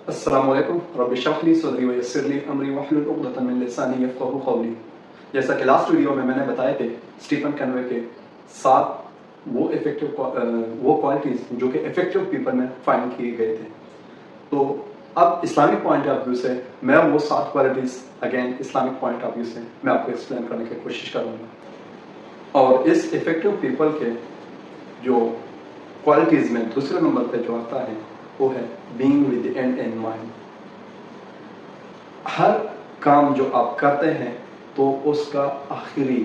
السلام علیکم رب اشرح لی صدری ویسر لی امری واحلل عقدۃ من لسانی یفقہوا قولی۔ جیسا کہ لاسٹ ویڈیو میں نے بتایا تھے اسٹیفن کنوے کے 7 وہ کوالٹیز جو کہ افیکٹو پیپل میں فائنڈ کیے گئے تھے، تو اب اسلامک پوائنٹ آف ویو سے میں وہ 7 qualities again Islamic point of view سے میں آپ کو ایکسپلین کرنے کی کوشش کروں گا۔ اور اس افیکٹو پیپل کے جو کوالٹیز میں دوسرے نمبر پہ جو آتا ہے وہ ہے being with the end in mind. ہر کام جو آپ کرتے ہیں تو اس کا آخری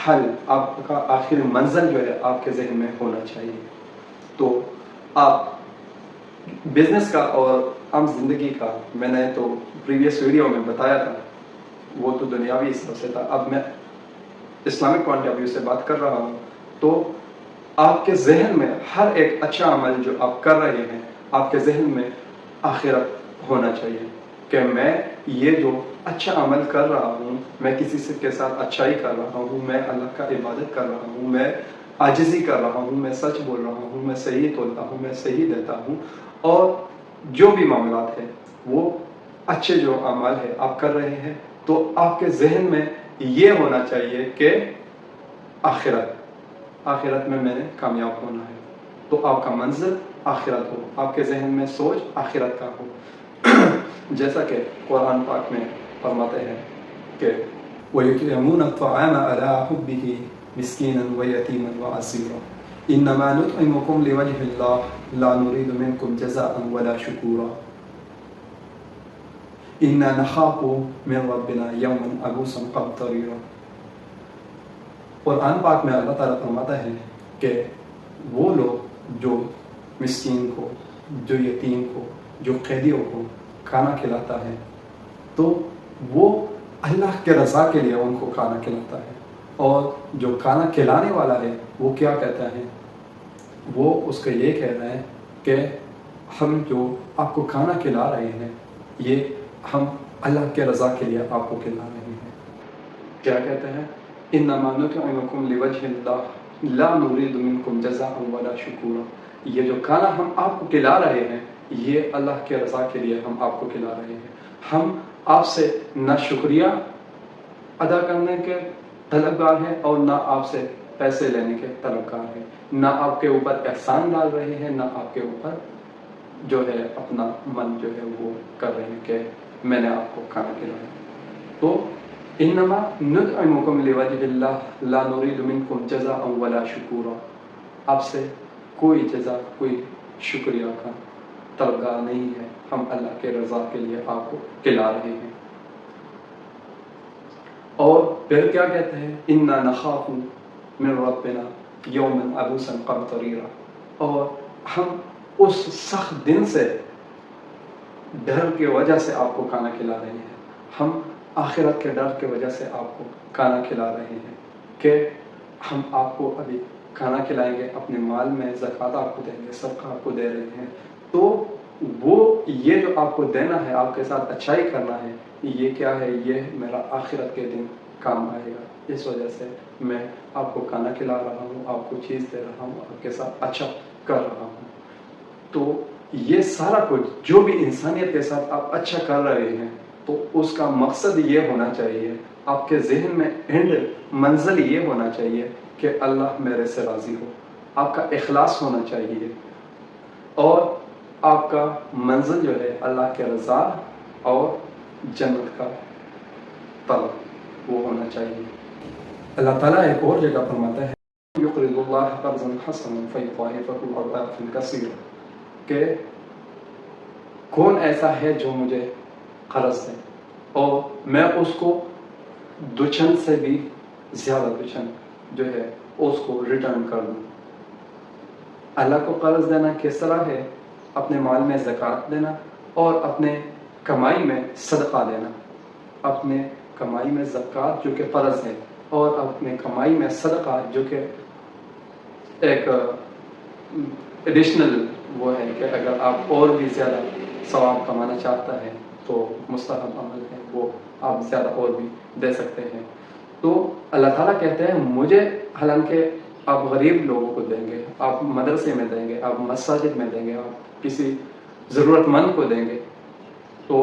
حل، آپ کا آخری منزل جو ہے آپ کے ذہن میں ہونا چاہیے۔ تو آپ بزنس کا اور عام زندگی کا میں نے تو پریویس ویڈیو میں بتایا تھا، وہ تو دنیاوی حساب سے تھا۔ اب میں اسلامک پوائنٹ آف ویو سے بات کر رہا ہوں، تو آپ کے ذہن میں ہر ایک اچھا عمل جو آپ کر رہے ہیں، آپ کے ذہن میں آخرت ہونا چاہیے کہ میں یہ جو اچھا عمل کر رہا ہوں، میں کسی سے کے ساتھ اچھائی کر رہا ہوں، میں اللہ کا عبادت کر رہا ہوں، میں عاجزی کر رہا ہوں، میں سچ بول رہا ہوں، میں صحیح تولتا ہوں، میں صحیح دیتا ہوں، اور جو بھی معاملات ہیں وہ اچھے جو اعمال ہے آپ کر رہے ہیں، تو آپ کے ذہن میں یہ ہونا چاہیے کہ آخرت میں میں نے کامیاب ہونا ہے، تو آپ کا منزل آخرت ہو، آپ کے ذہن میں سوچ آخرت کا ہو۔ جیسا کہ قرآن پاک میں فرماتے ہیں کہ وَيُطْعِمُونَ الطَّعَامَ عَلَىٰ حُبِّهِ مِسْكِينًا وَيَتِيمًا وَأَسِيرًا إِنَّمَا نُطْعِمُكُمْ لِوَجْهِ اللَّهِ لَا نُرِيدُ مِنكُمْ جَزَاءً وَلَا شُكُورًا إِنَّا نَخَافُ مِن رَّبِّنَا يَوْمًا عَبُوسًا قَمْطَرِيرًا۔ قرآن پاک میں اللہ تعالیٰ فرماتا ہے کہ وہ لوگ جو مسکین کو، جو یتیم کو، جو قیدیوں کو کھانا کھلاتا ہے، تو وہ اللہ کے رضا کے لیے ان کو کھانا کھلاتا ہے، اور جو کھانا کھلانے والا ہے وہ کیا کہتا ہے؟ وہ اس کا یہ کہہ رہا ہے کہ ہم جو آپ کو کھانا کھلا رہے ہیں، یہ ہم اللہ کے رضا کے لیے آپ کو کھلا رہے ہیں۔ کیا کہتے ہیں؟ انما نطعمکم لوجہ اللہ لا نرید منکم جزاء ولا شکورا۔ یہ جو کھانا ہم آپ کو کھلا رہے ہیں، یہ اللہ کے رضا کے لیے ہم آپ کو کھلا رہے ہیں۔ ہم آپ سے نہ شکریہ ادا کرنے کے طلبگار ہیں اور نہ آپ سے پیسے لینے کے طلبگار ہیں، نہ آپ کے اوپر احسان ڈال رہے ہیں، نہ آپ کے اوپر جو ہے اپنا من جو ہے وہ کر رہے ہیں کہ میں نے آپ کو کھانا کھلایا۔ تو انما نطعمکم لوجہ اللہ لا نرید منکم جزاء ولا شکورا، آپ سے کوئی جزا، کوئی شکریہ کا طلبگار نہیں ہے، ہم اللہ کے رضا کے لیے آپ کو کھلا رہے ہیں۔ اور پھر کیا کہتے ہیں؟ انا نخاف من ربنا یوما عبوسا قمطریرا، اور ہم اس سخت دن سے ڈر کی وجہ سے آپ کو کھانا کھلا رہے ہیں، ہم آخرت کے ڈر کی وجہ سے آپ کو کھانا کھلا رہے ہیں کہ ہم آپ کو ابھی کھانا کھلائیں گے، اپنے مال میں زکوٰۃ آپ کو دیں گے، صدقہ آپ کو دے رہے ہیں، تو وہ یہ جو آپ کو دینا ہے، آپ کے ساتھ اچھائی کرنا ہے، یہ کیا ہے؟ یہ میرا آخرت کے دن کام آئے گا، اس وجہ سے میں آپ کو کھانا کھلا رہا ہوں، آپ کو چیز دے رہا ہوں، آپ کے ساتھ اچھا کر رہا ہوں۔ تو یہ سارا کچھ جو بھی انسانیت کے ساتھ آپ اچھا کر رہے ہیں، تو اس کا مقصد یہ ہونا چاہیے، آپ کے ذہن میں اینڈ منزل یہ ہونا چاہیے کہ اللہ میرے سے راضی ہو، آپ کا اخلاص ہونا چاہیے، اور آپ کا منزل جو ہے اللہ کے رضا اور جنت کا طلب وہ ہونا چاہیے۔ اللہ تعالیٰ ایک اور جگہ فرماتا ہے یقرض اللہ قرضا حسنا فیضاعفہ اضعافا کثیرہ، کہ کون ایسا ہے جو مجھے قرض دے اور میں اس کو دچن سے بھی زیادہ دچن جو ہے اس کو ریٹرن کر دوں۔ اللہ کو قرض دینا کس طرح ہے؟ اپنے مال میں زکوٰۃ دینا اور اپنے کمائی میں صدقہ دینا، اپنے کمائی میں زکوٰۃ جو کہ فرض ہے، اور اپنے کمائی میں صدقہ جو کہ ایک ایڈیشنل وہ ہے کہ اگر آپ اور بھی زیادہ ثواب کمانا چاہتا ہے تو مستحب عمل ہے، وہ آپ زیادہ اور بھی دے سکتے ہیں۔ تو اللہ تعالیٰ کہتے ہیں مجھے، حالانکہ آپ غریب لوگوں کو دیں گے، آپ مدرسے میں دیں گے، آپ مساجد میں دیں گے، آپ کسی ضرورت مند کو دیں گے، تو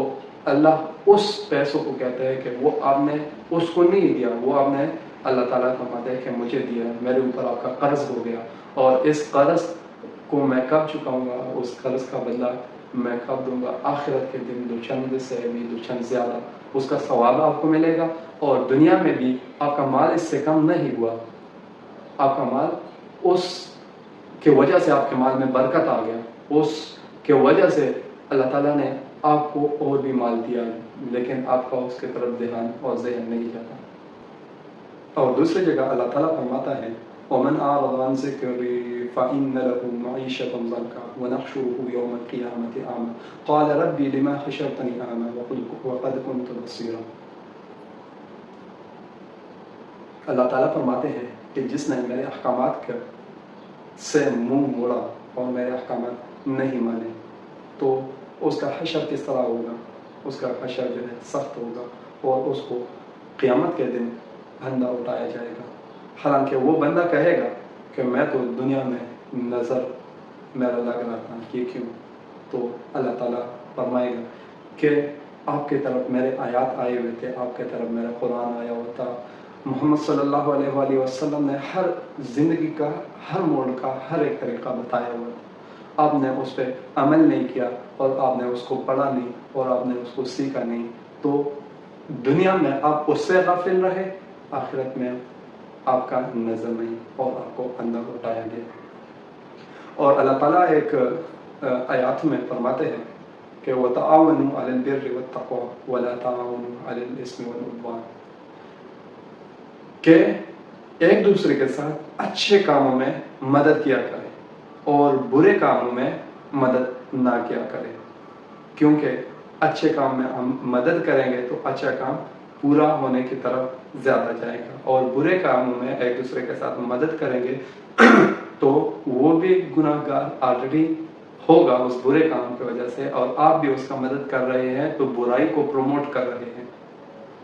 اللہ اس پیسوں کو کہتا ہے کہ وہ آپ نے اس کو نہیں دیا، وہ آپ نے اللہ تعالیٰ کو فرماتا ہے کہ مجھے دیا ہے، میرے اوپر آپ کا قرض ہو گیا، اور اس قرض کو میں کب چکاؤں گا، اس قرض کا بدلہ میں کب دوں گا؟ آخرت کے دن دو چند سے بھی دو چند زیادہ اس کا ثواب آپ کو ملے گا، اور دنیا میں بھی آپ کا مال اس سے کم نہیں ہوا، آپ کا مال اس کی وجہ سے آپ کے مال میں برکت آ گیا، اس کی وجہ سے اللہ تعالیٰ نے آپ کو اور بھی مال دیا ہے، لیکن آپ کا اس کی طرف دھیان اور ذہن نہیں جاتا۔ اور دوسری جگہ اللہ تعالیٰ فرماتا ہے وَمَنْ أَعْرَضَ عَنْ ذِكْرِي فَإِنَّ لَهُ مَعِيشَةً ضَنْكًا وَنَحْشُرُهُ يَوْمَ الْقِيَامَةِ أَعْمَى قَالَ رَبِّ لِمَ حَشَرْتَنِي أَعْمَى وَقَدْ كُنْتُ بَصِيرًا۔ اللہ تعالیٰ فرماتے ہیں کہ جس نے میرے احکامات سے منہ موڑا اور میرے احکامات نہیں مانے تو اس کا حشر کس طرح ہوگا؟ اس کا حشر جو ہے سخت ہوگا، اور اس کو قیامت کے دن اندھا اٹھایا جائے گا۔ حالانکہ وہ بندہ کہے گا کہ میں تو دنیا میں نظر میرا لگ رہا تھا، یہ کیوں؟ تو اللہ تعالیٰ فرمائے گا کہ آپ کی طرف میرے آیات آئے ہوئے تھے، آپ کی طرف میرا قرآن آیا ہوا تھا، محمد صلی اللہ علیہ وآلہ وسلم نے ہر زندگی کا ہر موڑ کا ہر ایک طریقہ بتایا ہوا تھا، آپ نے اس پہ عمل نہیں کیا، اور آپ نے اس کو پڑھا نہیں، اور آپ نے اس کو سیکھا نہیں، تو دنیا میں آپ اس سے غافل رہے، آخرت میں آپ کا نظر نہیں اور آپ کو اندر اٹھایا گیا۔ اور اللہ تعالیٰ ایک آیات میں فرماتے ہیں کہ وَتَعَاوَنُوا عَلَى الْبِرِّ وَالتَّقْوَىٰ وَلَا تَعَاوَنُوا عَلَى الْإِثْمِ وَالْعُدْوَانِ، کہ ایک دوسرے کے ساتھ اچھے کاموں میں مدد کیا کرے اور برے کاموں میں مدد نہ کیا کرے، کیونکہ اچھے کام میں ہم مدد کریں گے تو اچھا کام پورا ہونے کی طرف زیادہ جائے گا، اور برے کاموں میں ایک دوسرے کے ساتھ مدد کریں گے تو وہ بھی گناہ گار آلریڈی ہوگا اس برے کام کی وجہ سے، اور آپ بھی اس کا مدد کر رہے ہیں تو برائی کو پروموٹ کر رہے ہیں،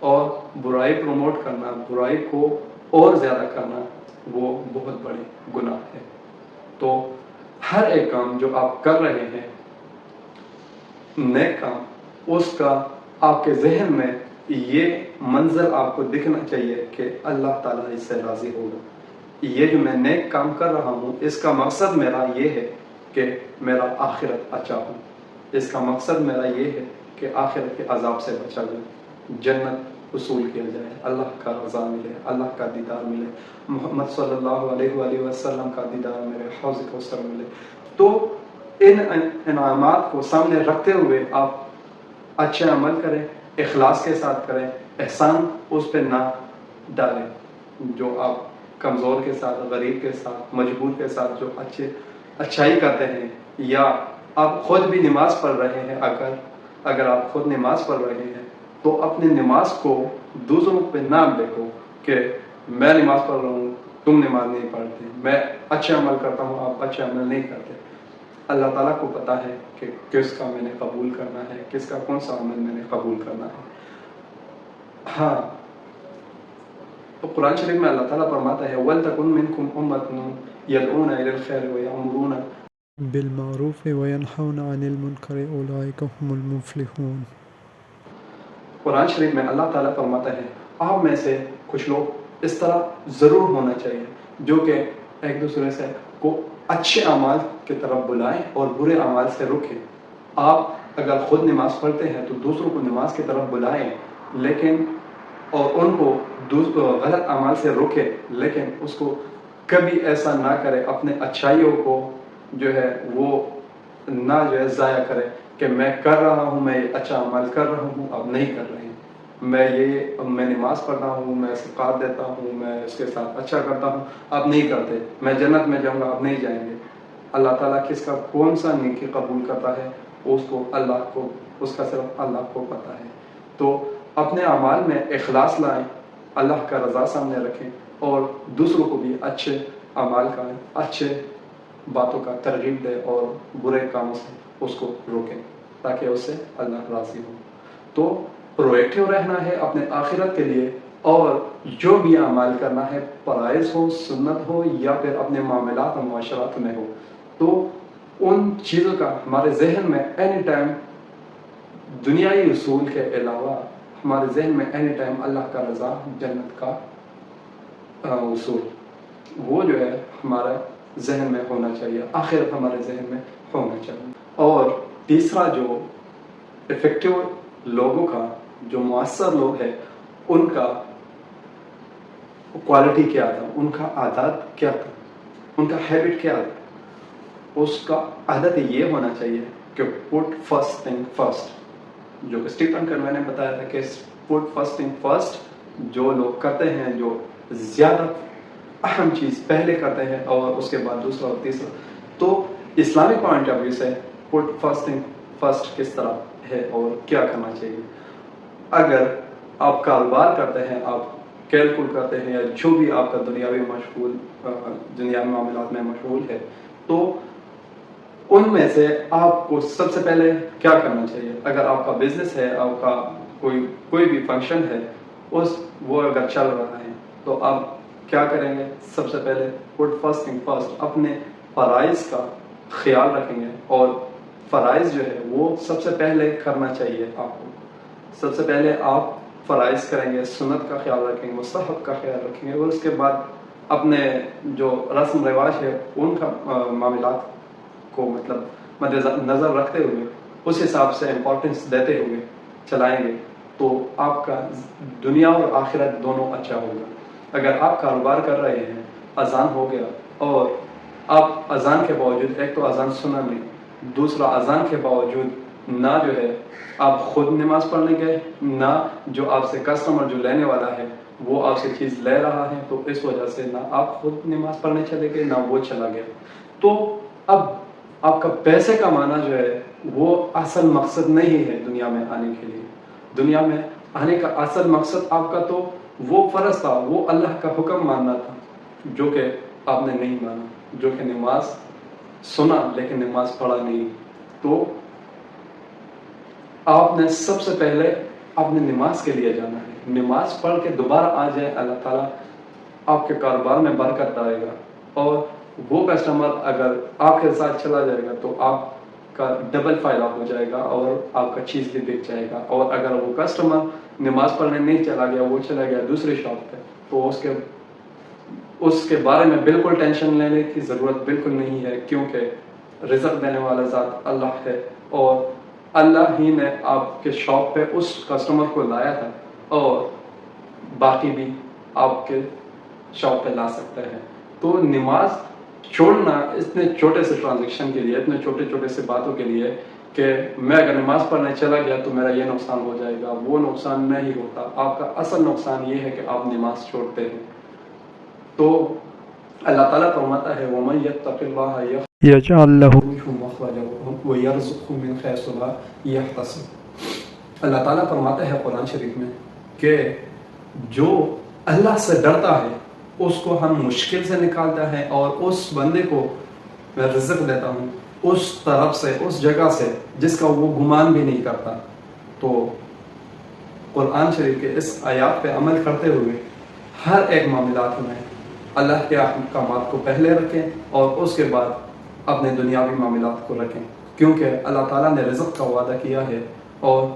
اور برائی پروموٹ کرنا، برائی کو اور زیادہ کرنا وہ بہت بڑی گناہ ہے۔ تو ہر ایک کام جو آپ کر رہے ہیں نیک کام، اس کا آپ کے ذہن میں یہ منظر آپ کو دکھنا چاہیے کہ اللہ تعالیٰ اس سے راضی ہوگا، یہ جو میں نیک کام کر رہا ہوں اس کا مقصد میرا یہ ہے کہ میرا آخرت اچھا ہو، اس کا مقصد میرا یہ ہے کہ آخرت کے عذاب سے بچا جائے، جنت وصول کیا جائے، اللہ کا رضا ملے، اللہ کا دیدار ملے، محمد صلی اللہ علیہ وآلہ وسلم کا دیدار ملے، حوض کوثر ملے۔ تو ان انعامات کو سامنے رکھتے ہوئے آپ اچھے عمل کریں، اخلاص کے ساتھ کریں، احسان اس پہ نہ ڈالیں، جو آپ کمزور کے ساتھ، غریب کے ساتھ، مجبور کے ساتھ جو اچھائی کرتے ہیں، یا آپ خود بھی نماز پڑھ رہے ہیں، اگر آپ خود نماز پڑھ رہے ہیں تو اپنی نماز کو دوسروں پہ نہ دیکھو کہ میں نماز پڑھ رہا ہوں تم نماز نہیں پڑھتے، میں اچھے عمل کرتا ہوں آپ اچھے عمل نہیں کرتے۔ اللہ تعالیٰ کو پتا ہے کہ کس کا میں نے قبول کرنا ہے، کس کا کون سا عمل میں نے قبول کرنا ہے۔ ہاں، تو قرآن شریف میں اللہ تعالیٰ فرماتا ہے وَلْتَكُن مِّنكُمْ أُمَّةٌ يَدْعُونَ إِلَى الْخَيْرِ وَيَأْمُرُونَ بالمعروف وینہون عن المنکر اولئک هم المفلحون۔ قرآن شریف میں اللہ تعالیٰ فرماتا ہے آپ میں سے کچھ لوگ اس طرح ضرور ہونا چاہیے جو کہ ایک دوسرے سے کو اچھے اعمال کی طرف بلائیں اور برے اعمال سے روکیں۔ آپ اگر خود نماز پڑھتے ہیں تو دوسروں کو نماز کی طرف بلائیں، لیکن اور ان کو غلط اعمال سے روکیں، لیکن اس کو کبھی ایسا نہ کرے، اپنے اچھائیوں کو جو ہے وہ نہ جو ہے ضائع کرے کہ میں کر رہا ہوں، میں یہ اچھا عمل کر رہا ہوں، اب نہیں کر رہے ہیں، میں نماز پڑھ رہا ہوں، میں زکوٰۃ دیتا ہوں، میں اس کے ساتھ اچھا کرتا ہوں، اب نہیں کرتے، میں جنت میں جاؤں گا، اب نہیں جائیں گے۔ اللہ تعالیٰ کس کا کون سا نیکی قبول کرتا ہے اس کا صرف اللہ کو پتہ ہے۔ تو اپنے اعمال میں اخلاص لائیں، اللہ کا رضا سامنے رکھیں، اور دوسروں کو بھی اچھے اعمال کا، اچھے باتوں کا ترغیب دیں اور برے کاموں سے اس کو روکیں تاکہ اس سے اللہ راضی ہو۔ تو پرویکٹیو رہنا ہے اپنے آخرت کے لیے، اور جو بھی اعمال کرنا ہے، فرائض ہو، سنت ہو، یا پھر اپنے معاملات اور معاشرات میں ہو، تو ان چیزوں کا ہمارے ذہن میں اینی ٹائم دنیائی اصول کے علاوہ ہمارے ذہن میں اینی ٹائم اللہ کا رضا، جنت کا اصول، وہ جو ہے ہمارا ذہن میں ہونا چاہیے، آخرت ہمارے ذہن میں ہونا چاہیے۔ اور تیسرا جو افیکٹو لوگوں کا، جو مؤثر لوگ ہیں، ان کا کوالٹی کیا تھا، ان کا عادات کیا تھا، ان کا ہیبٹ کیا تھا؟ اس کا عادت یہ ہونا چاہیے کہ پٹ فرسٹ تھنگ فرسٹ، جو اسٹیفن کروے نے بتایا تھا کہ پٹ فرسٹ تھنگ فرسٹ جو لوگ کرتے ہیں، جو زیادہ اہم چیز پہلے کرتے ہیں اور اس کے بعد دوسرا اور تیسرا، تو اسلامک پوائنٹ آف ویو سے پٹ فرسٹ تھنگ فرسٹ کس طرح ہے اور کیا کرنا چاہیے؟ اگر آپ کاروبار کرتے ہیں، آپ کیلکول کرتے ہیں، یا جو بھی آپ کا دنیاوی معاملات میں مشغول ہے، تو ان میں سے آپ کو سب سے پہلے کیا کرنا چاہیے؟ اگر آپ کا بزنس ہے، آپ کا کوئی بھی فنکشن ہے، وہ اگر چل رہا ہے، تو آپ کیا کریں گے؟ سب سے پہلے پٹ فرسٹ تھنگ فرسٹ، اپنے فرائض کا خیال رکھیں گے، اور فرائض جو ہے وہ سب سے پہلے کرنا چاہیے آپ کو۔ سب سے پہلے آپ فرائض کریں گے، سنت کا خیال رکھیں گے، مستحب کا خیال رکھیں گے، اور اس کے بعد اپنے جو رسم رواج ہے ان کا معاملات کو مطلب مد نظر رکھتے ہوئے، اس حساب سے امپورٹنس دیتے ہوئے چلائیں گے، تو آپ کا دنیا اور آخرت دونوں اچھا ہوگا۔ اگر آپ کاروبار کر رہے ہیں، اذان ہو گیا، اور آپ اذان کے باوجود، ایک تو اذان سنا نہیں، دوسرا اذان کے باوجود نہ جو ہے آپ خود نماز پڑھنے گئے، نہ جو آپ سے کسٹمر جو لینے والا ہے وہ آپ سے چیز لے رہا ہے، تو اس وجہ سے نہ آپ خود نماز پڑھنے چلے گئے، نہ وہ چلا گیا۔ تو اب آپ کا پیسے کمانا جو ہے وہ اصل مقصد نہیں ہے دنیا میں آنے کے لیے۔ دنیا میں آنے کا اصل مقصد آپ کا تو وہ فرض تھا، وہ اللہ کا حکم ماننا تھا، جو کہ آپ نے نہیں مانا، جو کہ نماز سنا لیکن نماز پڑھا نہیں۔ تو آپ نے سب سے پہلے اپنے نماز کے لیے جانا ہے، نماز پڑھ کے دوبارہ آ جائے، اللہ تعالیٰ آپ کے کاروبار میں برکت آئے گا، اور وہ کسٹمر اگر آپ کے ساتھ چلا جائے گا تو آپ کا ڈبل فائدہ ہو جائے گا، اور آپ کا چیز بھی بک جائے گا۔ اور اگر وہ کسٹمر نماز پڑھنے نہیں چلا گیا، وہ چلا گیا دوسری شاپ پہ، تو اس کے بارے میں بالکل ٹینشن لینے کی ضرورت بالکل نہیں ہے، کیونکہ رزق دینے والا ذات اللہ ہے، اور اللہ ہی نے آپ کے شاپ پہ اس کسٹمر کو لایا تھا، اور باقی بھی آپ کے شاپ پہ لا سکتا ہے۔ تو نماز چھوڑنا اتنے چھوٹے سے ٹرانزیکشن کے لیے، اتنے چھوٹے چھوٹے سے باتوں کے لیے کہ میں اگر نماز پڑھنے چلا گیا تو میرا یہ نقصان ہو جائے گا، وہ نقصان نہیں ہوتا۔ آپ کا اصل نقصان یہ ہے کہ آپ نماز چھوڑتے ہیں۔ تو اللہ تعالیٰ فرماتا ہے وَمَن يَتَّقِ اللَّهَ يجعل له يَخْرُجْهُ مَخْرَجًا وَيَرْزُقْهُ مِنْ حَيْثُ لَا يَحْتَسِبُ۔ اللہ تعالیٰ فرماتا ہے قرآن شریف میں کہ جو اللہ سے ڈرتا ہے اس کو ہم مشکل سے نکالتا ہے، اور اس بندے کو میں رزق دیتا ہوں اس طرف سے، اس جگہ سے جس کا وہ گمان بھی نہیں کرتا۔ تو قرآن شریف کے اس آیات پہ عمل کرتے ہوئے ہر ایک معاملات میں اللہ کے احکامات کو پہلے رکھیں، اور اس کے بعد اپنے دنیاوی معاملات کو رکھیں، کیونکہ اللہ تعالیٰ نے رزق کا وعدہ کیا ہے، اور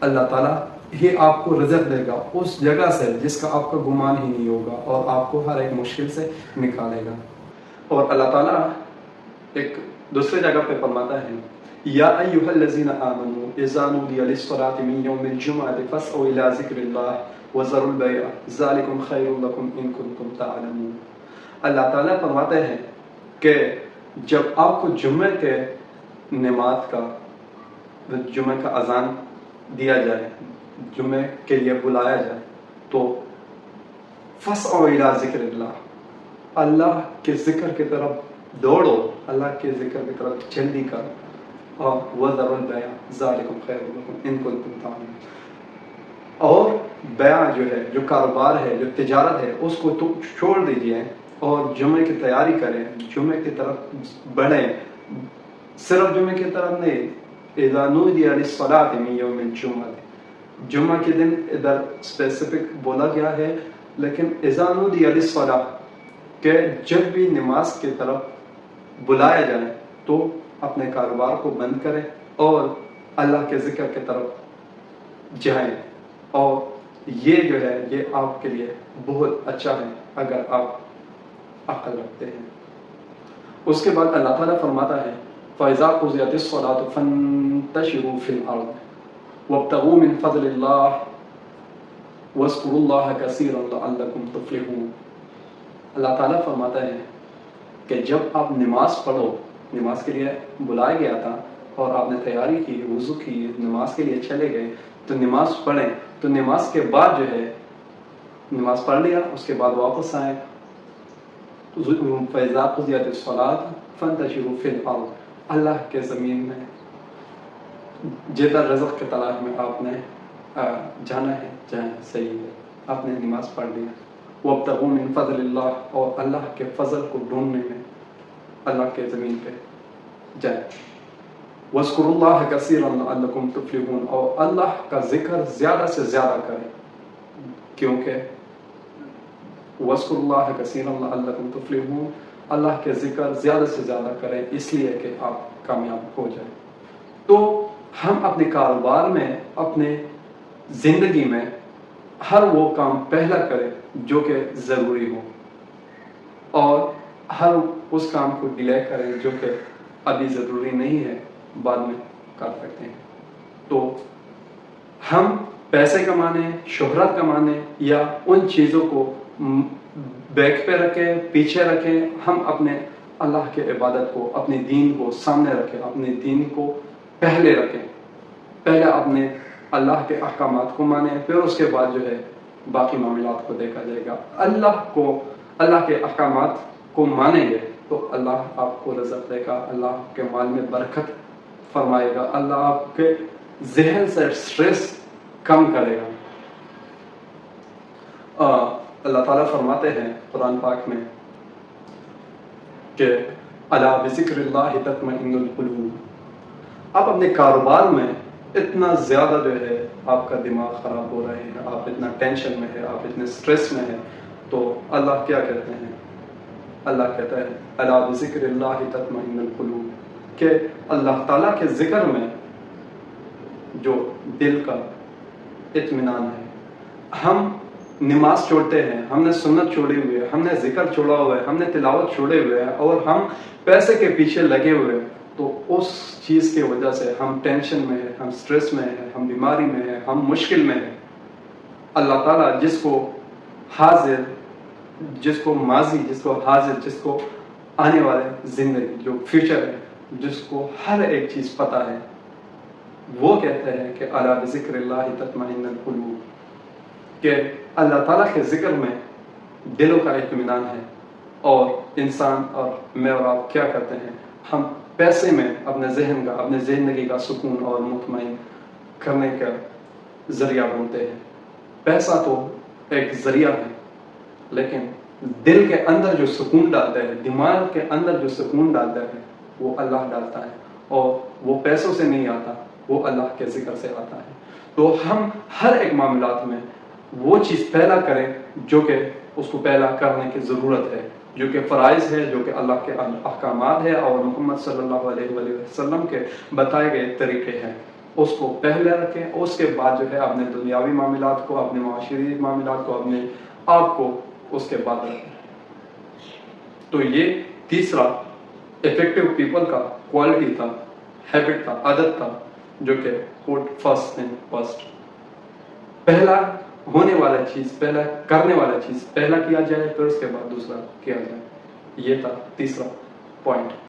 اللہ تعالیٰ ہی آپ کو رزق دے گا اس جگہ سے جس کا آپ کا گمان ہی نہیں ہوگا، اور آپ کو ہر ایک مشکل سے نکالے گا۔ اور اللہ تعالیٰ ایک دوسرے جگہ پہ فرماتا ہے یا ایھا الذین آمنوا اذا نودی للصلاۃ من یوم الجمعۃ فاسعوا الی ذکر اللہ وذروا البیع ذلکم خیر لکم ان کنتم تعلمون۔ اللہ تعالیٰ فرماتے ہیں کہ جب آپ کو جمعے کے نماز کا، جمعے کا اذان دیا جائے، جمعے کے لیے بلایا جائے، تو فاسعوا الی ذکر اللہ، اللہ کے ذکر کی طرف دوڑو، اللہ کے ذکر کی طرف جلدی کرو، اور وذروا البیع ذلکم خیر لکم ان کنتم تعلمون۔ اور بیع جو ہے، جو کاروبار ہے، جو تجارت ہے، اس کو تو چھوڑ دیجئے اور جمعے کی تیاری کریں، جمعے کی طرف بڑھیں، صرف جمعے کی طرف نہیں۔ اذا نودی للصلاۃ من یوم الجمعۃ، جمعہ کے دن ادھر اسپیسیفک بولا گیا ہے، لیکن اذا نودی للصلاۃ کہ جب بھی نماز کی طرف بلایا جائے تو اپنے کاروبار کو بند کریں اور اللہ کے ذکر کی طرف جائیں، اور یہ جو ہے یہ آپ کے لیے بہت اچھا ہے اگر آپ عقل رکھتے ہیں۔ اس کے بعد اللہ تعالیٰ فرماتا ہے فَإِذَا قُضِيَتِ الصَّلَاةُ فَانتَشِرُوا فِي الْأَرْضِ وَابْتَغُوا مِنْ فَضْلِ اللَّهِ وَاذْكُرُوا اللَّهَ كَثِيرًا لَعَلَّكُمْ تُفْلِحُونَ۔ اللہ تعالیٰ فرماتا ہے کہ جب آپ نماز پڑھو، نماز کے لیے بلایا گیا تھا اور آپ نے تیاری کی، وضو کی، نماز کے لیے چلے گئے، تو نماز پڑھیں، تو نماز کے بعد جو ہے نماز پڑھ لیا، اس کے بعد واپس آئیں، فَإِذَا قُضِيَتِ الصَّلَاةُ فَانتَشِرُوا فِي الْأَرْضِ، اللہ کے زمین میں جدہ رزق کے تلاش میں آپ نے جانا ہے، جائیں، صحیح ہے، آپ نے نماز پڑھ لیا۔ وَابْتَغُوا مِنْ فَضْلِ اللَّهِ، اور اللہ کے فضل کو ڈھونڈنے میں اللہ کے زمین پہ جائیں۔ وَاذْكُرُوا اللَّهَ كَثِيرًا لَعَلَّكُمْ تُفْلِحُونَ، اور اللہ کا ذکر زیادہ سے زیادہ کریں، کیونکہ وَاذْكُرُوا اللَّهَ كَثِيرًا لَعَلَّكُمْ تُفْلِحُونَ، اللہ کے ذکر زیادہ سے زیادہ کریں اس لیے کہ آپ کامیاب ہو جائیں۔ تو ہم اپنے کاروبار میں، اپنے زندگی میں ہر وہ کام پہلا کریں جو کہ ضروری ہو، اور ہر اس کام کو ڈیلے کریں جو کہ ابھی ضروری نہیں ہے، بعد میں کر سکتے ہیں۔ تو ہم پیسے کمانے، شہرت کمانے یا ان چیزوں کو بیک پہ رکھیں، پیچھے رکھیں، ہم اپنے اللہ کے عبادت کو، اپنے دین کو سامنے رکھیں، اپنے دین کو پہلے رکھیں، پہلے اپنے اللہ کے احکامات کو مانیں، پھر اس کے بعد جو ہے باقی معاملات کو دیکھا جائے گا۔ اللہ کے احکامات کو مانیں گے تو اللہ آپ کو رزق دے گا، اللہ آپ کے مال میں برکت فرمائے گا، اللہ آپ کے ذہن سے سٹریس کم کرے گا۔ اللہ تعالیٰ فرماتے ہیں قرآن پاک میں کہ الا بذکر اللہ تطمئن القلوب۔ آپ اپنے کاروبار میں اتنا زیادہ جو ہے آپ کا دماغ خراب ہو رہے ہیں، آپ اتنا ٹینشن میں ہے، آپ اتنے سٹریس میں ہیں، تو اللہ کیا کہتے ہیں؟ اللہ کہتا ہے الا بذکر اللہ تطمئن القلوب، کہ اللہ تعالیٰ کے ذکر میں جو دل کا اطمینان ہے۔ ہم نماز چھوڑتے ہیں، ہم نے سنت چھوڑی ہوئی ہے، ہم نے ذکر چھوڑا ہوا ہے، ہم نے تلاوت چھوڑے ہوئے ہیں، اور ہم پیسے کے پیچھے لگے ہوئے ہیں، تو اس چیز کی وجہ سے ہم ٹینشن میں ہیں، ہم سٹریس میں ہیں، ہم بیماری میں ہیں، ہم مشکل میں ہیں۔ اللہ تعالیٰ جس کو حاضر، جس کو ماضی، جس کو حاضر، جس کو آنے والے زندگی جو فیوچر ہے، جس کو ہر ایک چیز پتہ ہے، وہ کہتے ہیں کہ الا بذکر اللہ تطمئن القلوب، کہ اللہ تعالیٰ کے ذکر میں دلوں کا اطمینان ہے۔ اور انسان اور میں اور آپ کیا کرتے ہیں؟ ہم پیسے میں اپنے ذہن کا، اپنے زندگی کا سکون اور مطمئن کرنے کا ذریعہ بنتے ہیں۔ پیسہ تو ایک ذریعہ ہے، لیکن دل کے اندر جو سکون ڈالتا ہے، دماغ کے اندر جو سکون ڈالتا ہے، وہ اللہ ڈالتا ہے، اور وہ پیسوں سے نہیں آتا، وہ اللہ کے ذکر سے آتا ہے۔ تو ہم ہر ایک معاملات میں وہ چیز پہلا کریں جو کہ اس کو پہلا کرنے کی ضرورت ہے، جو کہ فرائض ہے، جو کہ اللہ کے احکامات ہے اور محمد صلی اللہ علیہ وآلہ وسلم کے بتائے گئے طریقے ہیں، اس کو پہلے رکھیں، اس کے بعد جو ہے اپنے دنیاوی معاملات کو، اپنے معاشرتی معاملات کو، اپنے آپ کو اس کے بعد رکھیں۔ تو یہ تیسرا افیکٹو پیپل کا کوالٹی تھا، ہیبٹ تھا، عادت تھا، جو کہ پٹ فرسٹ تھنگ فرسٹ، پہلا ہونے والا چیز، پہلا کرنے والا چیز پہلا کیا جائے، پھر اس کے بعد دوسرا کیا جائے۔ یہ تھا تیسرا پوائنٹ۔